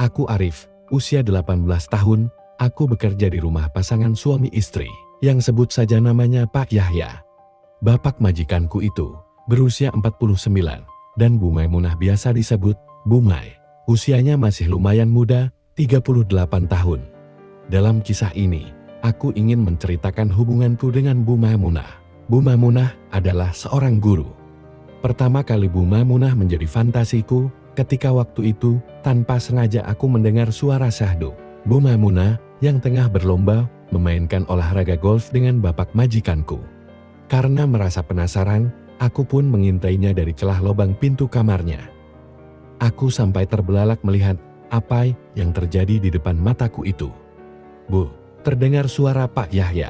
Aku Arif, usia 18 tahun, aku bekerja di rumah pasangan suami istri, yang sebut saja namanya Pak Yahya. Bapak majikanku itu berusia 49, dan Bu Maimunah biasa disebut Bu Mai. Usianya masih lumayan muda, 38 tahun. Dalam kisah ini, aku ingin menceritakan hubunganku dengan Bu Maimunah. Bu Maimunah adalah seorang guru. Pertama kali Bu Maimunah menjadi fantasiku, ketika waktu itu, tanpa sengaja aku mendengar suara syahdu Bu Maimunah yang tengah berlomba memainkan olahraga golf dengan bapak majikanku. Karena merasa penasaran, aku pun mengintainya dari celah lubang pintu kamarnya. Aku sampai terbelalak melihat apa yang terjadi di depan mataku itu. Bu, terdengar suara Pak Yahya.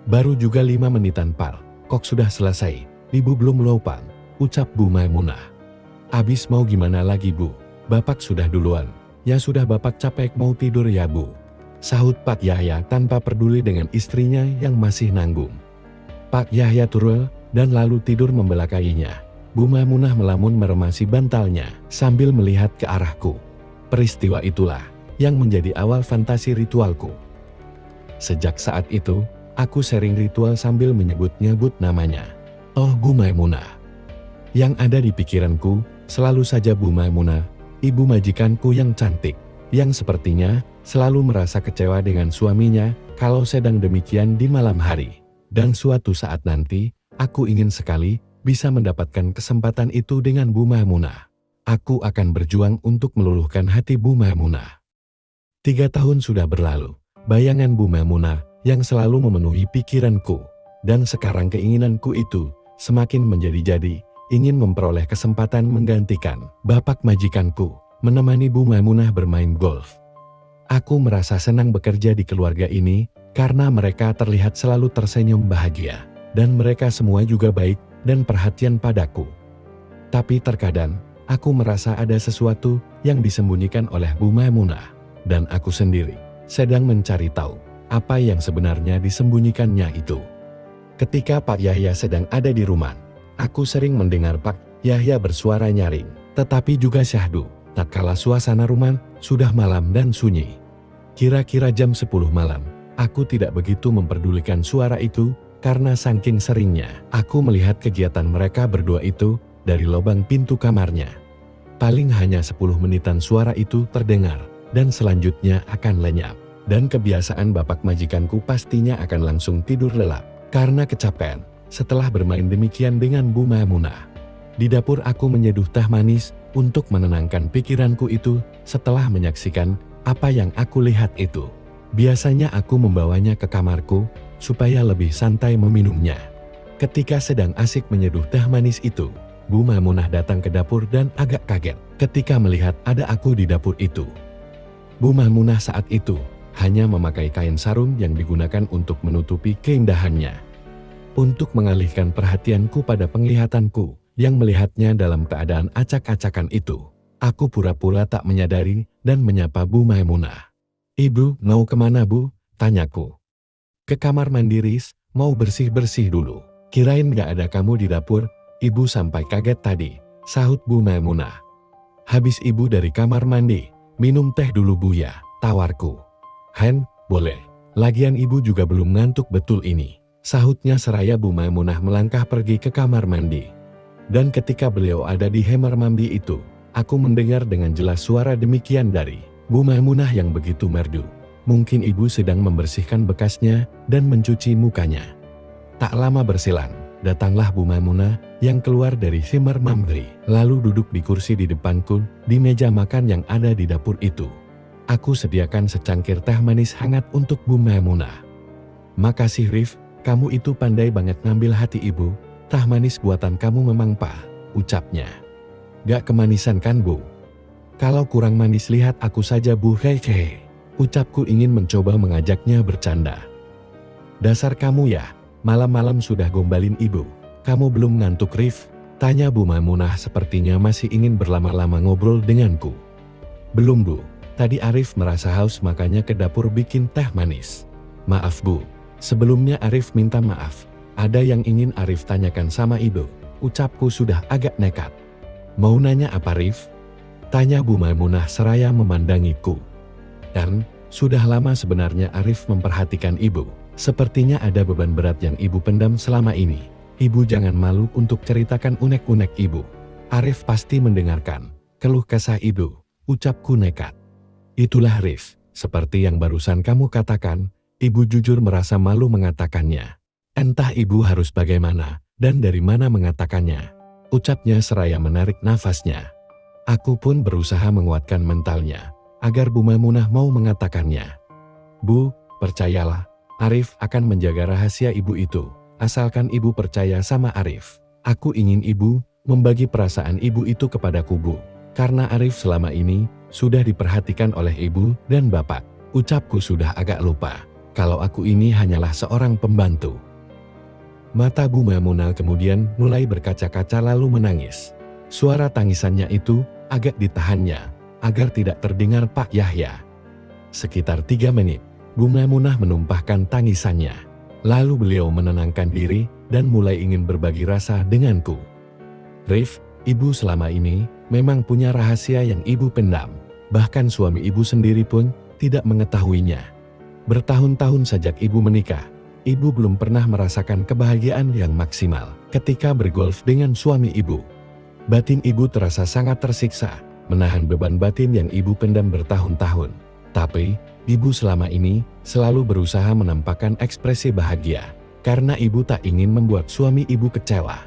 Baru juga 5 menitan Pak, kok sudah selesai, Ibu belum lupa, ucap Bu Maimunah. Abis mau gimana lagi Bu, Bapak sudah duluan. Ya sudah Bapak capek mau tidur ya Bu, sahut Pak Yahya tanpa peduli dengan istrinya yang masih nanggung. Pak Yahya turun dan lalu tidur membelakangnya. Bu Maimunah melamun meremasi bantalnya sambil melihat ke arahku. Peristiwa itulah yang menjadi awal fantasi ritualku. Sejak saat itu, aku sering ritual sambil menyebut-nyebut namanya. Oh Bu Maimunah. Yang ada di pikiranku selalu saja Bu Maimunah, ibu majikanku yang cantik, yang sepertinya selalu merasa kecewa dengan suaminya kalau sedang demikian di malam hari. Dan suatu saat nanti, aku ingin sekali bisa mendapatkan kesempatan itu dengan Bu Maimunah. Aku akan berjuang untuk meluluhkan hati Bu Maimunah. 3 tahun sudah berlalu, bayangan Bu Maimunah yang selalu memenuhi pikiranku. Dan sekarang keinginanku itu semakin menjadi-jadi, ingin memperoleh kesempatan menggantikan bapak majikanku, menemani Bu Maimunah bermain golf. Aku merasa senang bekerja di keluarga ini, karena mereka terlihat selalu tersenyum bahagia, dan mereka semua juga baik dan perhatian padaku. Tapi terkadang, aku merasa ada sesuatu yang disembunyikan oleh Bu Maimunah, dan aku sendiri sedang mencari tahu apa yang sebenarnya disembunyikannya itu. Ketika Pak Yahya sedang ada di rumah, aku sering mendengar Pak Yahya bersuara nyaring, tetapi juga syahdu, tatkala suasana rumah sudah malam dan sunyi. Kira-kira jam 10 malam, aku tidak begitu memperdulikan suara itu, karena saking seringnya aku melihat kegiatan mereka berdua itu dari lubang pintu kamarnya. Paling hanya 10 menitan suara itu terdengar, dan selanjutnya akan lenyap. Dan kebiasaan bapak majikanku pastinya akan langsung tidur lelap, karena kecapean setelah bermain demikian dengan Bu Maimunah. Di dapur aku menyeduh teh manis untuk menenangkan pikiranku itu setelah menyaksikan apa yang aku lihat itu. Biasanya aku membawanya ke kamarku supaya lebih santai meminumnya. Ketika sedang asik menyeduh teh manis itu, Bu Maimunah datang ke dapur dan agak kaget ketika melihat ada aku di dapur itu. Bu Maimunah saat itu hanya memakai kain sarung yang digunakan untuk menutupi keindahannya. Untuk mengalihkan perhatianku pada penglihatanku yang melihatnya dalam keadaan acak-acakan itu, aku pura-pura tak menyadari dan menyapa Bu Maimunah. Ibu, mau kemana Bu? Tanyaku. Ke kamar mandi Riz, mau bersih-bersih dulu. Kirain gak ada kamu di dapur, Ibu sampai kaget tadi, sahut Bu Maimunah. Habis Ibu dari kamar mandi, minum teh dulu Bu ya, tawarku. Hen, boleh. Lagian Ibu juga belum ngantuk betul ini, sahutnya seraya Bu Maimunah melangkah pergi ke kamar mandi. Dan ketika beliau ada di kamar mandi itu, aku mendengar dengan jelas suara demikian dari Bu Maimunah yang begitu merdu. Mungkin Ibu sedang membersihkan bekasnya dan mencuci mukanya. Tak lama berselang, datanglah Bu Maimunah yang keluar dari kamar mandi, lalu duduk di kursi di depanku di meja makan yang ada di dapur itu. Aku sediakan secangkir teh manis hangat untuk Bu Maimunah. Makasih Rif, kamu itu pandai banget ngambil hati Ibu. Teh manis buatan kamu memang ucapnya. Gak kemanisan kan Bu? Kalau kurang manis lihat aku saja Bu, hehehe. Ucapku ingin mencoba mengajaknya bercanda. Dasar kamu ya, malam-malam sudah gombalin Ibu. Kamu belum ngantuk Rif? Tanya Bu Maimunah sepertinya masih ingin berlama-lama ngobrol denganku. Belum Bu, tadi Arif merasa haus makanya ke dapur bikin teh manis. Maaf Bu, sebelumnya Arif minta maaf. Ada yang ingin Arif tanyakan sama Ibu. Ucapku sudah agak nekat. Mau nanya apa Rif? Tanya Bu Maimunah seraya memandangiku. Dan, sudah lama sebenarnya Arif memperhatikan ibu. Sepertinya ada beban berat yang ibu pendam selama ini. Ibu jangan malu untuk ceritakan unek-unek ibu. Arif pasti mendengarkan keluh kesah ibu, ucapku nekat. Itulah Arif, seperti yang barusan kamu katakan, ibu jujur merasa malu mengatakannya. Entah ibu harus bagaimana, dan dari mana mengatakannya. Ucapnya seraya menarik nafasnya. Aku pun berusaha menguatkan mentalnya, agar Bu Maimunah mau mengatakannya. Bu, percayalah, Arif akan menjaga rahasia ibu itu, asalkan ibu percaya sama Arif. Aku ingin ibu membagi perasaan ibu itu kepadaku Bu, karena Arif selama ini sudah diperhatikan oleh ibu dan bapak. Ucapku sudah agak lupa, kalau aku ini hanyalah seorang pembantu. Mata Bu Maimunah kemudian mulai berkaca-kaca lalu menangis. Suara tangisannya itu agak ditahannya, agar tidak terdengar Pak Yahya. Sekitar 3 menit, Bu Maimunah menumpahkan tangisannya. Lalu beliau menenangkan diri dan mulai ingin berbagi rasa denganku. Rif, ibu selama ini memang punya rahasia yang ibu pendam. Bahkan suami ibu sendiri pun tidak mengetahuinya. Bertahun-tahun sejak ibu menikah, ibu belum pernah merasakan kebahagiaan yang maksimal ketika bergolf dengan suami ibu. Batin ibu terasa sangat tersiksa, menahan beban batin yang ibu pendam bertahun-tahun. Tapi, ibu selama ini selalu berusaha menampakkan ekspresi bahagia, karena ibu tak ingin membuat suami ibu kecewa.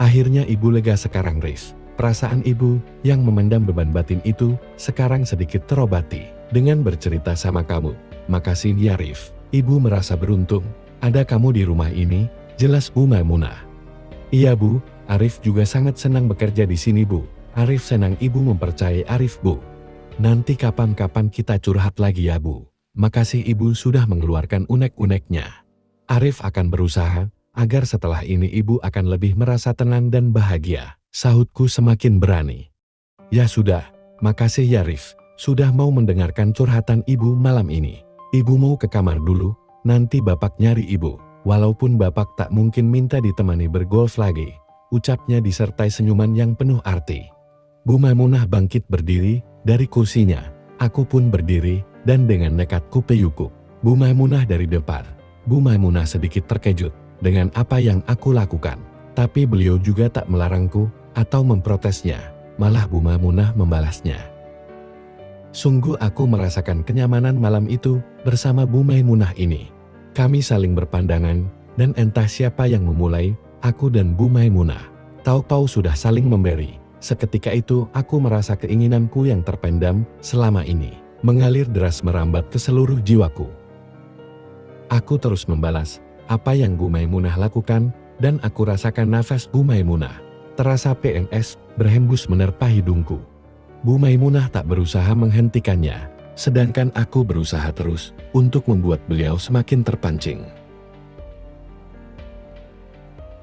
Akhirnya ibu lega sekarang Rif. Perasaan ibu yang memendam beban batin itu sekarang sedikit terobati dengan bercerita sama kamu. Makasih ya Rif, ibu merasa beruntung ada kamu di rumah ini, jelas Bu Maimunah. Iya Bu, Arif juga sangat senang bekerja di sini Bu. Arif senang ibu mempercayai Arif Bu. Nanti kapan-kapan kita curhat lagi ya Bu. Makasih ibu sudah mengeluarkan unek-uneknya. Arif akan berusaha agar setelah ini ibu akan lebih merasa tenang dan bahagia. Sahutku semakin berani. Ya sudah, makasih ya Arif, sudah mau mendengarkan curhatan ibu malam ini. Ibu mau ke kamar dulu, nanti bapak nyari ibu. Walaupun bapak tak mungkin minta ditemani bergolf lagi. Ucapnya disertai senyuman yang penuh arti. Bu Maimunah bangkit berdiri dari kursinya. Aku pun berdiri dan dengan nekat kupeyukup Bu Maimunah dari depan. Bu Maimunah sedikit terkejut dengan apa yang aku lakukan. Tapi beliau juga tak melarangku atau memprotesnya. Malah Bu Maimunah membalasnya. Sungguh aku merasakan kenyamanan malam itu bersama Bu Maimunah ini. Kami saling berpandangan dan entah siapa yang memulai, aku dan Bu Maimunah. Tahu-tahu sudah saling memberi. Seketika itu aku merasa keinginanku yang terpendam selama ini mengalir deras merambat ke seluruh jiwaku. Aku terus membalas apa yang Bu Maimunah lakukan dan aku rasakan nafas Bu Maimunah terasa PNS berhembus menerpa hidungku. Bu Maimunah tak berusaha menghentikannya, sedangkan aku berusaha terus untuk membuat beliau semakin terpancing.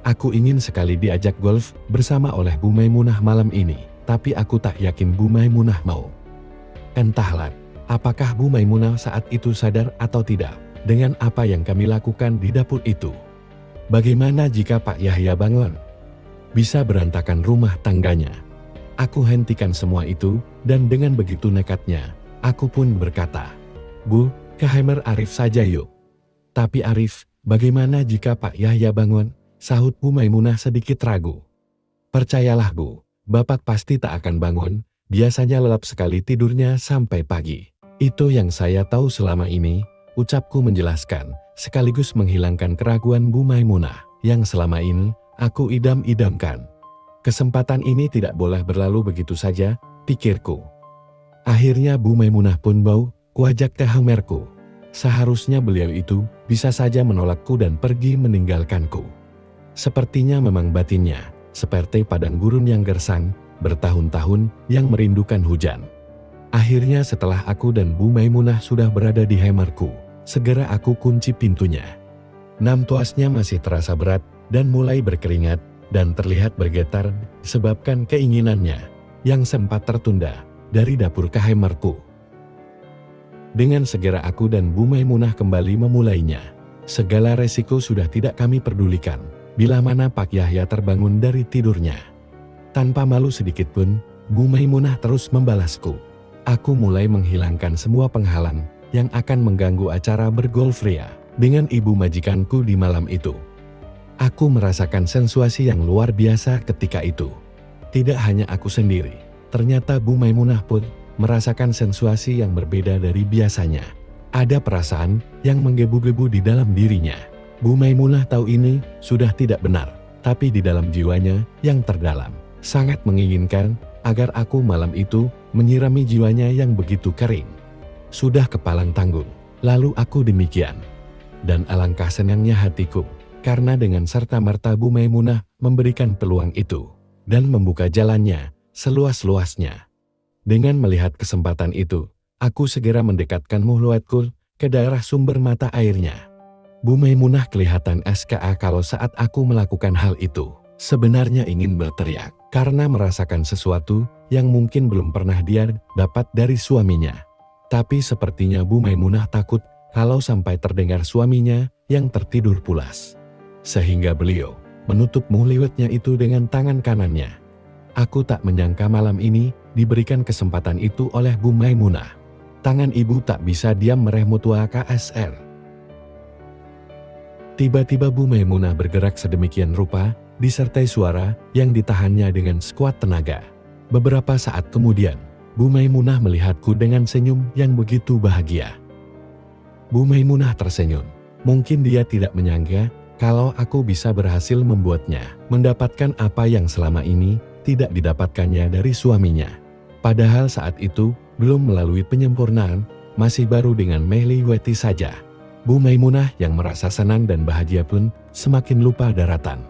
Aku ingin sekali diajak golf bersama oleh Bu Maimunah malam ini, tapi aku tak yakin Bu Maimunah mau. Entahlah, apakah Bu Maimunah saat itu sadar atau tidak dengan apa yang kami lakukan di dapur itu. Bagaimana jika Pak Yahya bangun? Bisa berantakan rumah tangganya. Aku hentikan semua itu, dan dengan begitu nekatnya, aku pun berkata, Bu, ke kamar Arif saja yuk. Tapi Arif, bagaimana jika Pak Yahya bangun? Sahut Bu Maimunah sedikit ragu. Percayalah Bu, Bapak pasti tak akan bangun, biasanya lelap sekali tidurnya sampai pagi. Itu yang saya tahu selama ini, ucapku menjelaskan, sekaligus menghilangkan keraguan Bu Maimunah, yang selama ini aku idam-idamkan. Kesempatan ini tidak boleh berlalu begitu saja, pikirku. Akhirnya Bu Maimunah pun mau kuajak ke kamarku. Seharusnya beliau itu bisa saja menolakku dan pergi meninggalkanku. Sepertinya memang batinnya, seperti padang gurun yang gersang, bertahun-tahun yang merindukan hujan. Akhirnya setelah aku dan Bu Maimunah sudah berada di kamarku, segera aku kunci pintunya. Namtuasnya masih terasa berat dan mulai berkeringat dan terlihat bergetar disebabkan keinginannya yang sempat tertunda dari dapur ke kamarku. Dengan segera aku dan Bu Maimunah kembali memulainya. Segala resiko sudah tidak kami pedulikan. Bila mana Pak Yahya terbangun dari tidurnya. Tanpa malu sedikit pun, Bu Maimunah terus membalasku. Aku mulai menghilangkan semua penghalang yang akan mengganggu acara bergolf ria dengan ibu majikanku di malam itu. Aku merasakan sensasi yang luar biasa ketika itu. Tidak hanya aku sendiri, ternyata Bu Maimunah pun merasakan sensasi yang berbeda dari biasanya. Ada perasaan yang menggebu-gebu di dalam dirinya. Bu Maimunah tahu ini sudah tidak benar, tapi di dalam jiwanya yang terdalam sangat menginginkan agar aku malam itu menyirami jiwanya yang begitu kering. Sudah kepalang tanggung, lalu aku demikian. Dan alangkah senangnya hatiku, karena dengan serta-merta Bu Maimunah memberikan peluang itu, dan membuka jalannya seluas-luasnya. Dengan melihat kesempatan itu, aku segera mendekatkan muhluatku ke daerah sumber mata airnya. Bu Maimunah kelihatan SKA kalau saat aku melakukan hal itu. Sebenarnya ingin berteriak, karena merasakan sesuatu yang mungkin belum pernah dia dapat dari suaminya. Tapi sepertinya Bu Maimunah takut kalau sampai terdengar suaminya yang tertidur pulas. Sehingga beliau menutup muhliwatnya itu dengan tangan kanannya. Aku tak menyangka malam ini diberikan kesempatan itu oleh Bu Maimunah. Tangan ibu tak bisa diam merehmutua KSR. Tiba-tiba Bu Maimunah bergerak sedemikian rupa, disertai suara yang ditahannya dengan sekuat tenaga. Beberapa saat kemudian, Bu Maimunah melihatku dengan senyum yang begitu bahagia. Bu Maimunah tersenyum. Mungkin dia tidak menyangka kalau aku bisa berhasil membuatnya mendapatkan apa yang selama ini tidak didapatkannya dari suaminya. Padahal saat itu belum melalui penyempurnaan, masih baru dengan Mehliweti saja. Bu Maimunah yang merasa senang dan bahagia pun semakin lupa daratan.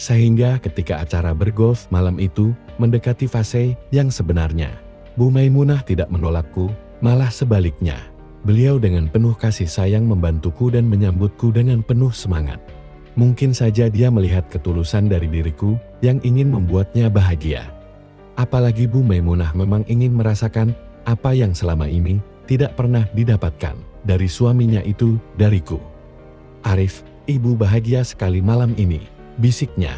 Sehingga ketika acara bergolf malam itu mendekati fase yang sebenarnya, Bu Maimunah tidak menolakku, malah sebaliknya. Beliau dengan penuh kasih sayang membantuku dan menyambutku dengan penuh semangat. Mungkin saja dia melihat ketulusan dari diriku yang ingin membuatnya bahagia. Apalagi Bu Maimunah memang ingin merasakan apa yang selama ini tidak pernah didapatkan dari suaminya itu dariku. "Arif, ibu bahagia sekali malam ini," bisiknya.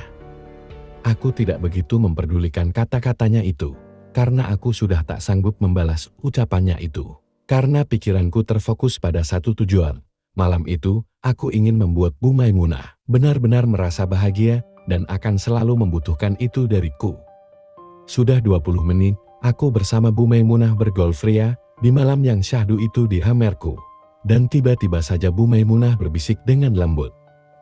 Aku tidak begitu memperdulikan kata-katanya itu, karena aku sudah tak sanggup membalas ucapannya itu. Karena pikiranku terfokus pada satu tujuan. Malam itu, aku ingin membuat Bu Maimunah benar-benar merasa bahagia dan akan selalu membutuhkan itu dariku. Sudah 20 menit, aku bersama Bu Maimunah bergolf ria di malam yang syahdu itu di kamarku. Dan tiba-tiba saja Bu Maimunah berbisik dengan lembut.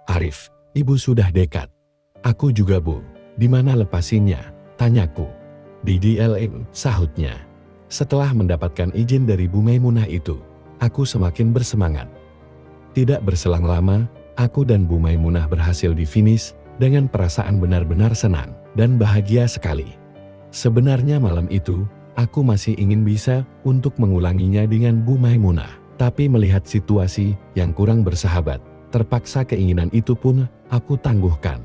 "Arif, ibu sudah dekat." "Aku juga, Bu. Di mana lepasinnya?" tanyaku. "Di DLM," sahutnya. Setelah mendapatkan izin dari Bu Maimunah itu, aku semakin bersemangat. Tidak berselang lama, aku dan Bu Maimunah berhasil di finish dengan perasaan benar-benar senang dan bahagia sekali. Sebenarnya malam itu, aku masih ingin bisa untuk mengulanginya dengan Bu Maimunah. Tapi melihat situasi yang kurang bersahabat, terpaksa keinginan itu pun aku tangguhkan.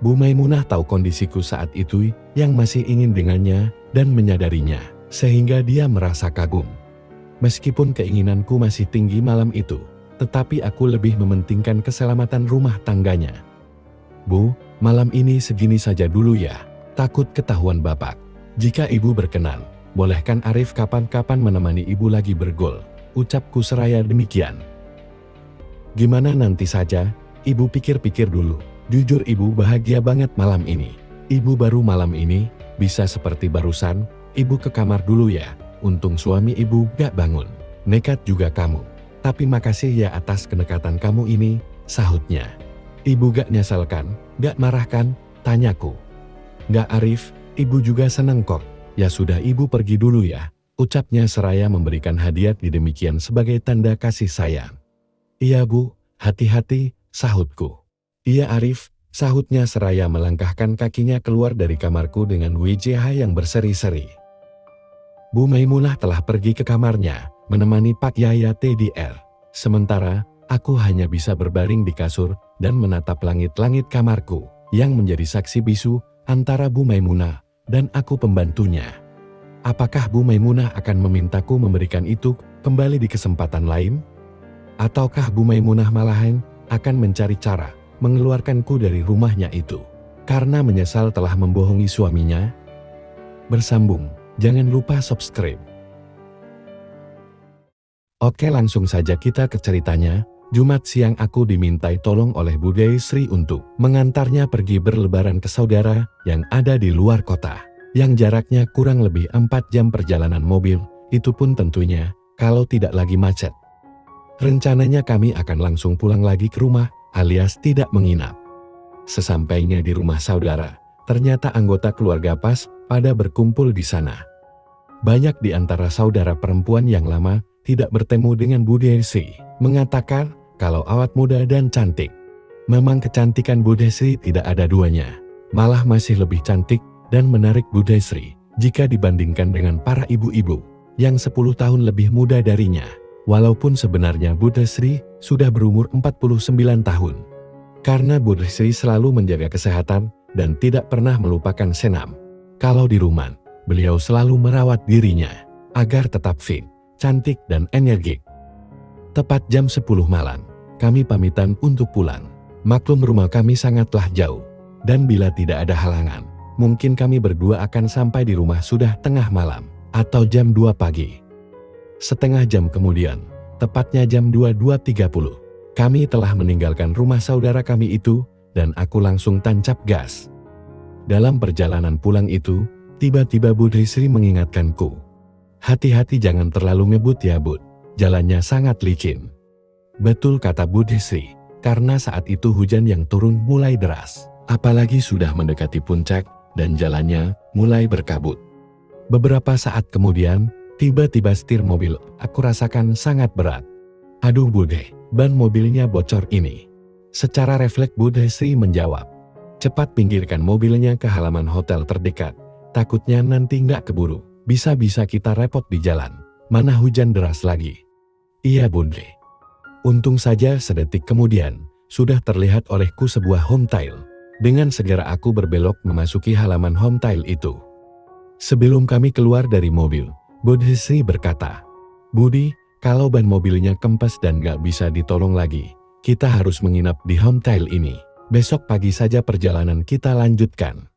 Bu Maimunah tahu kondisiku saat itu yang masih ingin dengannya dan menyadarinya, sehingga dia merasa kagum. Meskipun keinginanku masih tinggi malam itu, tetapi aku lebih mementingkan keselamatan rumah tangganya. "Bu, malam ini segini saja dulu ya, takut ketahuan Bapak. Jika ibu berkenan, bolehkan Arif kapan-kapan menemani ibu lagi bergol," ucapku seraya demikian. "Gimana nanti saja, ibu pikir-pikir dulu. Jujur ibu bahagia banget malam ini. Ibu baru malam ini, bisa seperti barusan, ibu ke kamar dulu ya. Untung suami ibu gak bangun. Nekat juga kamu. Tapi makasih ya atas kedekatan kamu ini," sahutnya. "Ibu gak nyesel kan? Gak marah kan?" tanyaku. "Gak Arif, ibu juga senang kok. Ya sudah ibu pergi dulu ya," ucapnya seraya memberikan hadiah demikian sebagai tanda kasih sayang. "Iya Bu, hati-hati," sahutku. "Iya Arif," sahutnya seraya melangkahkan kakinya keluar dari kamarku dengan wajah yang berseri-seri. Bu Maimunah telah pergi ke kamarnya, menemani Pak Yahya TDR. Sementara, aku hanya bisa berbaring di kasur dan menatap langit-langit kamarku, yang menjadi saksi bisu antara Bu Maimunah dan aku pembantunya. Apakah Bu Maimunah akan memintaku memberikan itu kembali di kesempatan lain? Ataukah Bu Maimunah malahan akan mencari cara mengeluarkanku dari rumahnya itu karena menyesal telah membohongi suaminya? bersambung. Jangan lupa subscribe. Oke, langsung saja kita ke ceritanya. Jumat siang aku dimintai tolong oleh Bude Sri untuk mengantarnya pergi berlebaran ke saudara yang ada di luar kota, yang jaraknya kurang lebih 4 jam perjalanan mobil, itu pun tentunya kalau tidak lagi macet. Rencananya kami akan langsung pulang lagi ke rumah alias tidak menginap. Sesampainya di rumah saudara, ternyata anggota keluarga pas pada berkumpul di sana. Banyak di antara saudara perempuan yang lama tidak bertemu dengan Bude Sri mengatakan kalau awet muda dan cantik. Memang kecantikan Bude Sri tidak ada duanya, malah masih lebih cantik dan menarik Bude Sri jika dibandingkan dengan para ibu-ibu yang 10 tahun lebih muda darinya. Walaupun sebenarnya Bude Sri sudah berumur 49 tahun. Karena Bude Sri selalu menjaga kesehatan dan tidak pernah melupakan senam. Kalau di rumah, beliau selalu merawat dirinya agar tetap fit, cantik dan energik. Tepat jam 10 malam, kami pamitan untuk pulang. Maklum rumah kami sangatlah jauh, dan bila tidak ada halangan, mungkin kami berdua akan sampai di rumah sudah tengah malam, atau jam 2 pagi. Setengah jam kemudian, tepatnya jam 22.30, kami telah meninggalkan rumah saudara kami itu, dan aku langsung tancap gas. Dalam perjalanan pulang itu, tiba-tiba Bude Sri mengingatkanku, "Hati-hati jangan terlalu ngebut ya Bud, jalannya sangat licin." Betul kata Bude Sri, karena saat itu hujan yang turun mulai deras, apalagi sudah mendekati puncak dan jalannya mulai berkabut. Beberapa saat kemudian, tiba-tiba setir mobil aku rasakan sangat berat. "Aduh Bude, ban mobilnya bocor ini." Secara refleks Bude Sri menjawab, "Cepat pinggirkan mobilnya ke halaman hotel terdekat, takutnya nanti nggak keburu, bisa-bisa kita repot di jalan, mana hujan deras lagi." "Iya Bude." Untung saja sedetik kemudian, sudah terlihat olehku sebuah homestay. Dengan segera aku berbelok memasuki halaman homestay itu. Sebelum kami keluar dari mobil, Bude Sri berkata, "Budi, kalau ban mobilnya kempes dan gak bisa ditolong lagi, kita harus menginap di homestay ini. Besok pagi saja perjalanan kita lanjutkan."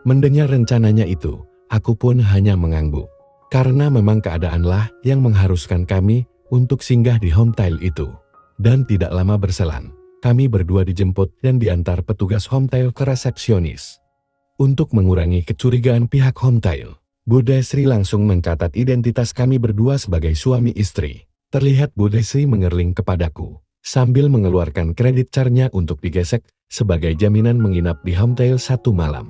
Mendengar rencananya itu, aku pun hanya mengangguk. Karena memang keadaanlah yang mengharuskan kami untuk singgah di homestay itu. Dan tidak lama berselang, kami berdua dijemput dan diantar petugas homestay ke resepsionis. Untuk mengurangi kecurigaan pihak homestay, Bude Sri langsung mencatat identitas kami berdua sebagai suami istri. Terlihat Bude Sri mengerling kepadaku, sambil mengeluarkan kredit charge-nya untuk digesek sebagai jaminan menginap di homestay 1 malam.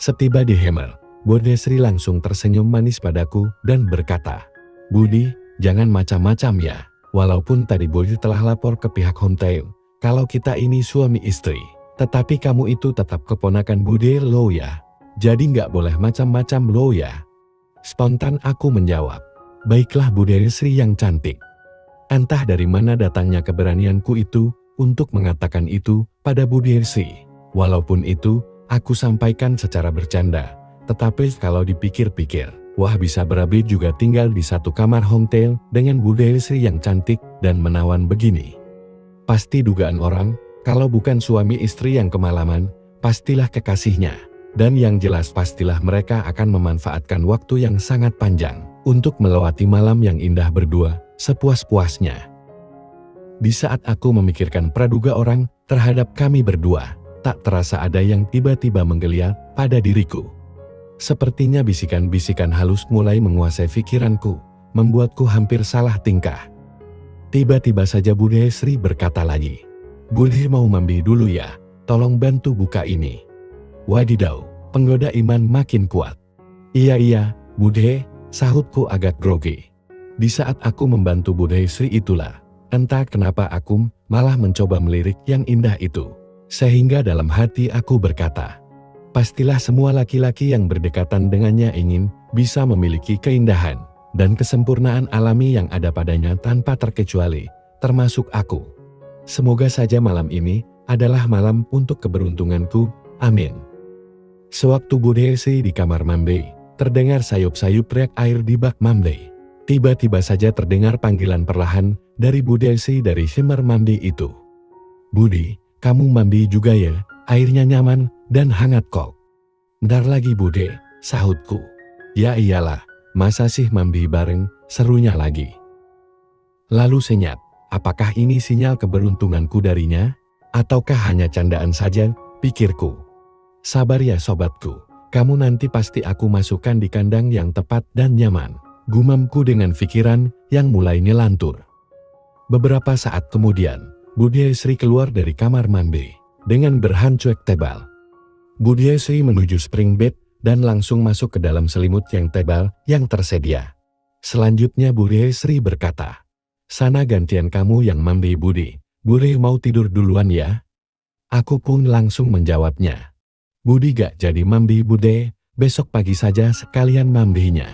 Setiba di Hammer, Bude Sri langsung tersenyum manis padaku dan berkata, "Budi, jangan macam-macam ya. Walaupun tadi Budi telah lapor ke pihak homestay kalau kita ini suami istri, tetapi kamu itu tetap keponakan Bude lo ya. Jadi nggak boleh macam-macam lo ya." Spontan aku menjawab, "Baiklah Bude Sri yang cantik." Entah dari mana datangnya keberanianku itu untuk mengatakan itu pada Bude Sri. Walaupun itu aku sampaikan secara bercanda, tetapi kalau dipikir-pikir, wah bisa berabe juga tinggal di satu kamar homestay dengan Bude Sri yang cantik dan menawan begini. Pasti dugaan orang, kalau bukan suami istri yang kemalaman, pastilah kekasihnya. Dan yang jelas pastilah mereka akan memanfaatkan waktu yang sangat panjang untuk melewati malam yang indah berdua, sepuas-puasnya. Di saat aku memikirkan praduga orang terhadap kami berdua, tak terasa ada yang tiba-tiba menggeliat pada diriku. Sepertinya bisikan-bisikan halus mulai menguasai pikiranku, membuatku hampir salah tingkah. Tiba-tiba saja Bude Sri berkata lagi, "Budi mau mandi dulu ya, tolong bantu buka ini." Wadidaw, penggoda iman makin kuat. Iya, Bude, sahutku agak grogi. Di saat aku membantu Bude Sri itulah, entah kenapa aku malah mencoba melirik yang indah itu. Sehingga dalam hati aku berkata, pastilah semua laki-laki yang berdekatan dengannya ingin bisa memiliki keindahan dan kesempurnaan alami yang ada padanya tanpa terkecuali, termasuk aku. Semoga saja malam ini adalah malam untuk keberuntunganku, amin. Sewaktu Bude Sri di kamar mandi, terdengar sayup-sayup riak air di bak mandi. Tiba-tiba saja terdengar panggilan perlahan dari Bude Sri dari kamar mandi itu. "Budi, kamu mandi juga ya, airnya nyaman dan hangat kok." "Bentar lagi Bude," sahutku. "Ya iyalah, masa sih mandi bareng," serunya lagi. Lalu senyap, apakah ini sinyal keberuntunganku darinya? Ataukah hanya candaan saja, pikirku. Sabar ya sobatku, kamu nanti pasti aku masukkan di kandang yang tepat dan nyaman, gumamku dengan pikiran yang mulai ngelantur. Beberapa saat kemudian, Budiasri keluar dari kamar mandi dengan berhancuek tebal. Budiasri menuju spring bed dan langsung masuk ke dalam selimut yang tebal yang tersedia. Selanjutnya Budiasri berkata, "Sana gantian kamu yang mandi Budi, Budi mau tidur duluan ya?" Aku pun langsung menjawabnya, "Budi gak jadi mandi Bude, besok pagi saja sekalian mandinya."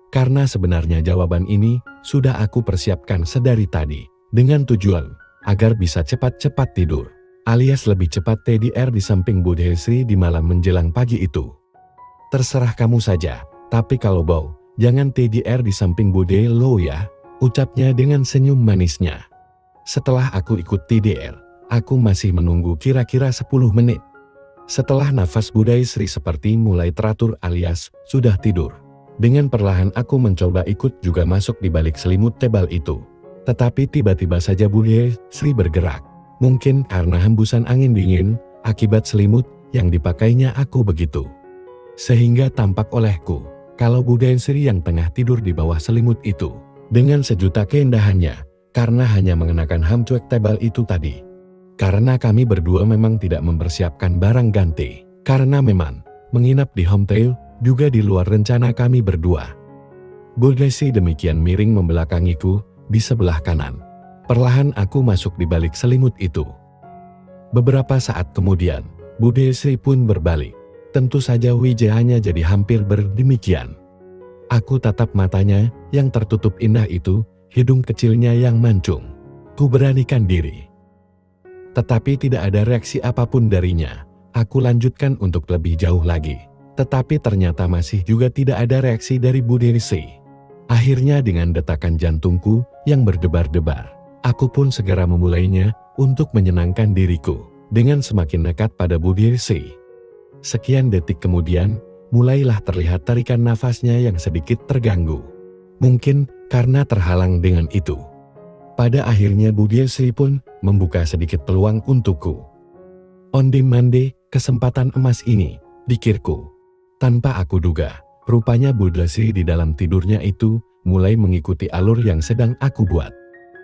Karena sebenarnya jawaban ini sudah aku persiapkan sedari tadi, dengan tujuan agar bisa cepat-cepat tidur, alias lebih cepat TDR di samping Budiasri di malam menjelang pagi itu. "Terserah kamu saja, tapi kalau bau, jangan TDR di samping Bude lo ya," ucapnya dengan senyum manisnya. Setelah aku ikut TDR, aku masih menunggu kira-kira 10 menit. Setelah nafas Budiasri seperti mulai teratur alias sudah tidur, dengan perlahan aku mencoba ikut juga masuk di balik selimut tebal itu. Tetapi tiba-tiba saja Budiasri bergerak. Mungkin karena hembusan angin dingin akibat selimut yang dipakainya aku begitu. Sehingga tampak olehku kalau Budiasri yang tengah tidur di bawah selimut itu dengan sejuta keindahannya karena hanya mengenakan hancuek tebal itu tadi. Karena kami berdua memang tidak mempersiapkan barang ganti, karena memang menginap di homestay juga di luar rencana kami berdua. Budiasri demikian miring membelakangiku di sebelah kanan. Perlahan aku masuk di balik selimut itu. Beberapa saat kemudian, Budiasri pun berbalik. Tentu saja wajahnya jadi hampir berdemikian. Aku tatap matanya yang tertutup indah itu, hidung kecilnya yang mancung. Ku beranikan diri. Tetapi tidak ada reaksi apapun darinya. Aku lanjutkan untuk lebih jauh lagi. Tetapi ternyata masih juga tidak ada reaksi dari Budiasri. Akhirnya dengan detakan jantungku yang berdebar-debar, aku pun segera memulainya untuk menyenangkan diriku dengan semakin dekat pada Budiasri. Sekian detik kemudian, mulailah terlihat tarikan nafasnya yang sedikit terganggu. Mungkin karena terhalang dengan itu. Pada akhirnya Budiasri pun membuka sedikit peluang untukku. Onde-mande, kesempatan emas ini, pikirku. Tanpa aku duga, rupanya Budiasri di dalam tidurnya itu mulai mengikuti alur yang sedang aku buat.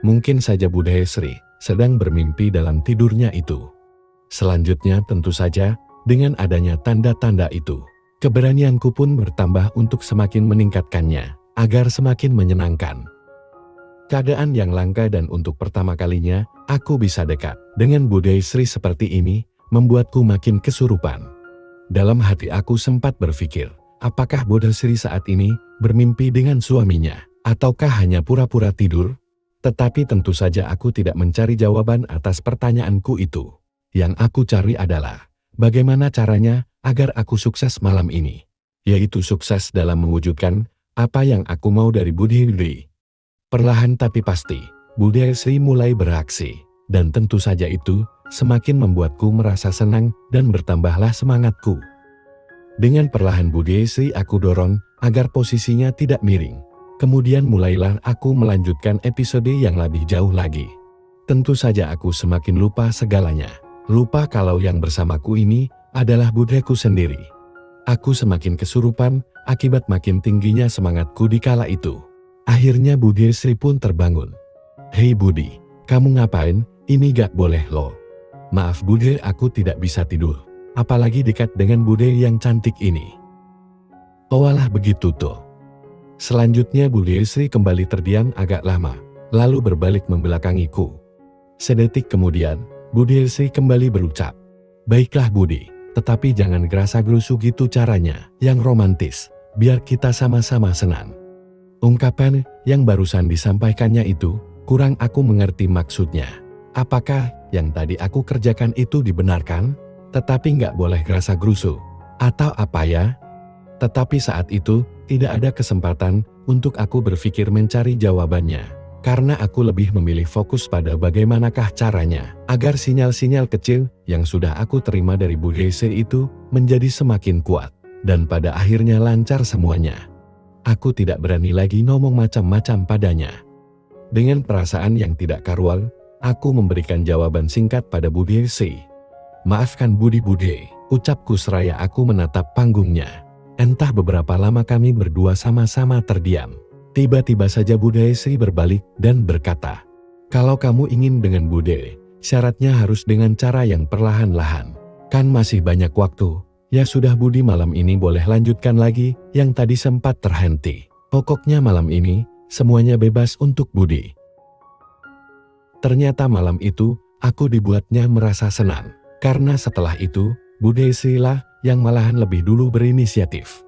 Mungkin saja Budiasri sedang bermimpi dalam tidurnya itu. Selanjutnya tentu saja, dengan adanya tanda-tanda itu, keberanianku pun bertambah untuk semakin meningkatkannya, agar semakin menyenangkan. Keadaan yang langka dan untuk pertama kalinya, aku bisa dekat dengan Budiasri seperti ini, membuatku makin kesurupan. Dalam hati aku sempat berpikir, apakah Budiasri saat ini bermimpi dengan suaminya, ataukah hanya pura-pura tidur? Tetapi tentu saja aku tidak mencari jawaban atas pertanyaanku itu. Yang aku cari adalah, bagaimana caranya agar aku sukses malam ini? Yaitu sukses dalam mewujudkan apa yang aku mau dari Budiasri. Perlahan tapi pasti, Budiasri mulai beraksi, dan tentu saja itu semakin membuatku merasa senang dan bertambahlah semangatku. Dengan perlahan Budiasri aku dorong agar posisinya tidak miring. Kemudian mulailah aku melanjutkan episode yang lebih jauh lagi. Tentu saja aku semakin lupa segalanya. Lupa kalau yang bersamaku ini adalah budeku sendiri. Aku semakin kesurupan akibat makin tingginya semangatku di kala itu. Akhirnya Budiasri pun terbangun. "Hei Budi, kamu ngapain? Ini gak boleh loh." "Maaf Bude, aku tidak bisa tidur. Apalagi dekat dengan Bude yang cantik ini." "Oh alah begitu toh." Selanjutnya Budiasri kembali terdiam agak lama, lalu berbalik membelakangiku. Sedetik kemudian, Budiasri kembali berucap, "Baiklah Budi, tetapi jangan gerasa-gerusu gitu caranya, yang romantis, biar kita sama-sama senang." Ungkapan yang barusan disampaikannya itu, kurang aku mengerti maksudnya. Apakah yang tadi aku kerjakan itu dibenarkan? Tetapi nggak boleh gerasa-gerusu, atau apa ya? Tetapi saat itu, tidak ada kesempatan untuk aku berpikir mencari jawabannya. karena aku lebih memilih fokus pada bagaimanakah caranya agar sinyal-sinyal kecil yang sudah aku terima dari Bu Desi itu menjadi semakin kuat dan pada akhirnya lancar semuanya. Aku tidak berani lagi ngomong macam-macam padanya. Dengan perasaan yang tidak karuan, aku memberikan jawaban singkat pada Bu Desi. "Maafkan Budi Bude," ucapku seraya aku menatap panggungnya. Entah beberapa lama kami berdua sama-sama terdiam. Tiba-tiba saja Bu Desi berbalik dan berkata, "Kalau kamu ingin dengan Bude, syaratnya harus dengan cara yang perlahan-lahan. Kan masih banyak waktu. Ya sudah Budi, malam ini boleh lanjutkan lagi yang tadi sempat terhenti. Pokoknya malam ini semuanya bebas untuk Budi." Ternyata malam itu aku dibuatnya merasa senang. Karena setelah itu Bu Desi lah yang malahan lebih dulu berinisiatif.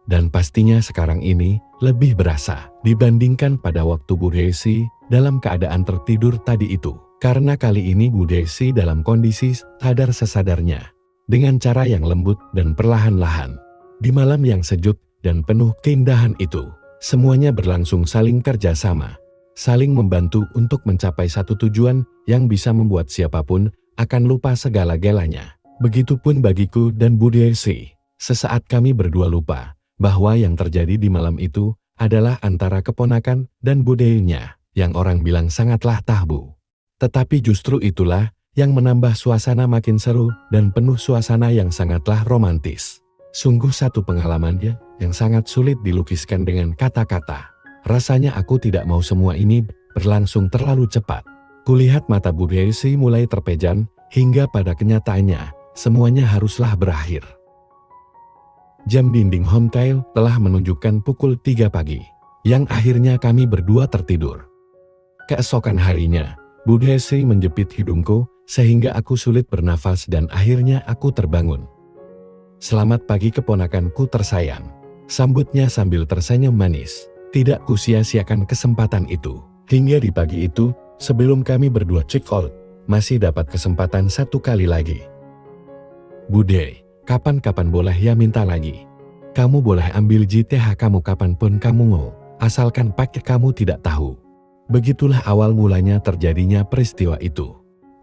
Dan pastinya sekarang ini lebih berasa dibandingkan pada waktu Bu Desi dalam keadaan tertidur tadi itu. Karena kali ini Bu Desi dalam kondisi sadar sesadarnya. Dengan cara yang lembut dan perlahan-lahan. Di malam yang sejuk dan penuh keindahan itu, semuanya berlangsung saling kerjasama. Saling membantu untuk mencapai satu tujuan yang bisa membuat siapapun akan lupa segala-galanya. Begitupun bagiku dan Bu Desi. Sesaat kami berdua lupa bahwa yang terjadi di malam itu adalah antara keponakan dan budenya yang orang bilang sangatlah tabu. Tetapi justru itulah yang menambah suasana makin seru dan penuh suasana yang sangatlah romantis. Sungguh satu pengalaman yang sangat sulit dilukiskan dengan kata-kata. Rasanya aku tidak mau semua ini berlangsung terlalu cepat. Kulihat mata Bu Desi mulai terpejam hingga pada kenyataannya semuanya haruslah berakhir. Jam dinding hotel telah menunjukkan pukul 3 pagi, yang akhirnya kami berdua tertidur. Keesokan harinya, Bu Desi menjepit hidungku sehingga aku sulit bernafas dan akhirnya aku terbangun. "Selamat pagi keponakanku tersayang," sambutnya sambil tersenyum manis. Tidak kusia-siakan kesempatan itu. Hingga di pagi itu, sebelum kami berdua check out, masih dapat kesempatan satu kali lagi. "Bude, kapan-kapan boleh ya minta lagi. Kamu boleh ambil JTH kamu kapanpun kamu mau, asalkan pakai kamu tidak tahu." Begitulah awal mulanya terjadinya peristiwa itu.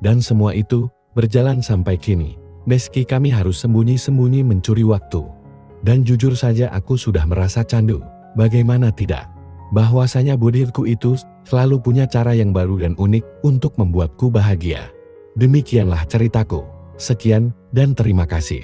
Dan semua itu berjalan sampai kini, meski kami harus sembunyi-sembunyi mencuri waktu. Dan jujur saja aku sudah merasa candu, bagaimana tidak, bahwasanya budirku itu selalu punya cara yang baru dan unik untuk membuatku bahagia. Demikianlah ceritaku. Sekian dan terima kasih.